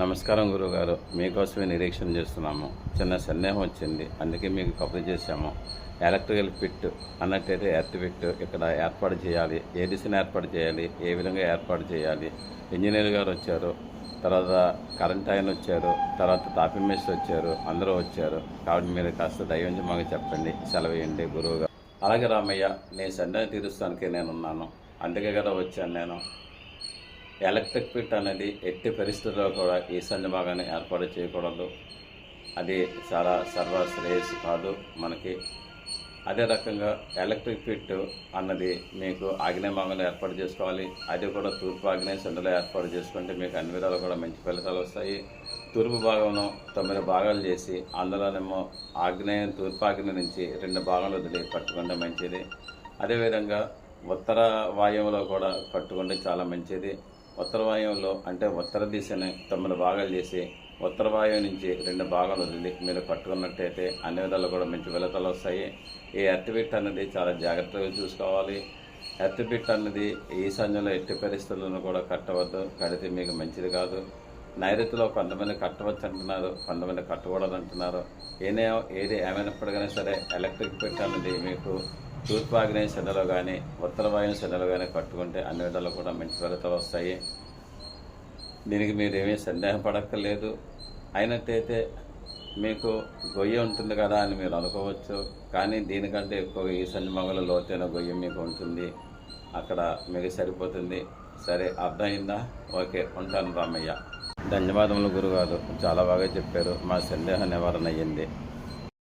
నమస్కారం గురువుగారు, మీకోసమే నిరీక్షణ చేస్తున్నాము. చిన్న సందేహం వచ్చింది, అందుకే మీకు కబురు చేశాము. ఎలక్ట్రికల్ ఫిట్ అన్నట్టయితే ఎర్త్ ఫిట్ ఇక్కడ ఏర్పాటు చేయాలి, ఏ దిశను ఏర్పాటు చేయాలి, ఏ విధంగా ఏర్పాటు చేయాలి. ఇంజనీర్ గారు వచ్చారు, తర్వాత కరెంట్ ఆయన వచ్చారు, తర్వాత తాపీ మేస్త్రి వచ్చారు, అందరూ వచ్చారు. కాబట్టి మీరు కాస్త దయవుంచి మాకు చెప్పండి, సెలవేయండి గురువుగారు. అలాగే రామయ్య, నీ సందేహం తీరుస్తానికే నేనున్నాను, అందుకే కదా వచ్చాను నేను. ఎలక్ట్రిక్ ఫిట్ అనేది ఎట్టి పరిస్థితుల్లో కూడా ఈశాన్య భాగాన్ని ఏర్పాటు చేయకూడదు. అది చాలా సర్వశ్రేయస్సు కాదు మనకి. అదే రకంగా ఎలక్ట్రిక్ ఫిట్ అన్నది మీకు ఆగ్నేయ భాగంలో ఏర్పాటు చేసుకోవాలి. అది కూడా తూర్పు ఆగ్నేయ సందులో ఏర్పాటు చేసుకుంటే మీకు అన్ని విధాలు కూడా మంచి ఫలితాలు వస్తాయి. తూర్పు భాగంలో 9 భాగాలు చేసి అందులోనేమో తూర్పు ఆగ్నేయం నుంచి 2 భాగాలు వదిలి కట్టుకుంటే మంచిది. అదేవిధంగా ఉత్తర వాయువులో కూడా కట్టుకుంటే చాలా మంచిది. ఉత్తర వాయువులో అంటే ఉత్తర దిశని 9 భాగాలు చేసి ఉత్తర వాయువు నుంచి 2 భాగాలు వదిలి మీరు కట్టుకున్నట్టయితే అన్ని విధాలు కూడా మంచి ఫలితాలు వస్తాయి. ఈ ఎర్త్ ఫిట్ అనేది చాలా జాగ్రత్తగా చూసుకోవాలి. ఎర్త్ ఫిట్ అన్నది ఈశాన్యంలో ఎట్టి పరిస్థితులను కూడా కట్టవద్దు, కడితే మీకు మంచిది కాదు. నైరుతిలో కొంతమంది కట్టవచ్చు అంటున్నారు, కొంతమంది కట్టకూడదు అంటున్నారు. ఏది ఏమైనప్పటికైనా సరే ఎలక్ట్రిక్ ఫిట్ అన్నది మీకు తూర్పు ఆగ్నేయ శనలో కానీ ఉత్తర వాయువు శనలో కానీ కట్టుకుంటే అన్ని విధాలు కూడా మంచి ఫలితాలు వస్తాయి. దీనికి మీరు ఏమీ సందేహపడక్కర్లేదు. అయినట్టయితే మీకు గొయ్య ఉంటుంది కదా అని మీరు అనుకోవచ్చు, కానీ దీనికంటే ఎక్కువ ఈశాన్య భాగంలో లోతైన గొయ్య మీకు ఉంటుంది, అక్కడ మీకు సరిపోతుంది. సరే, అర్థమైందా? ఓకే, ఉంటాను రామయ్య. ధన్యవాదములు గురుగారు, చాలా బాగా చెప్పారు, మా సందేహం నివారణ అయ్యింది.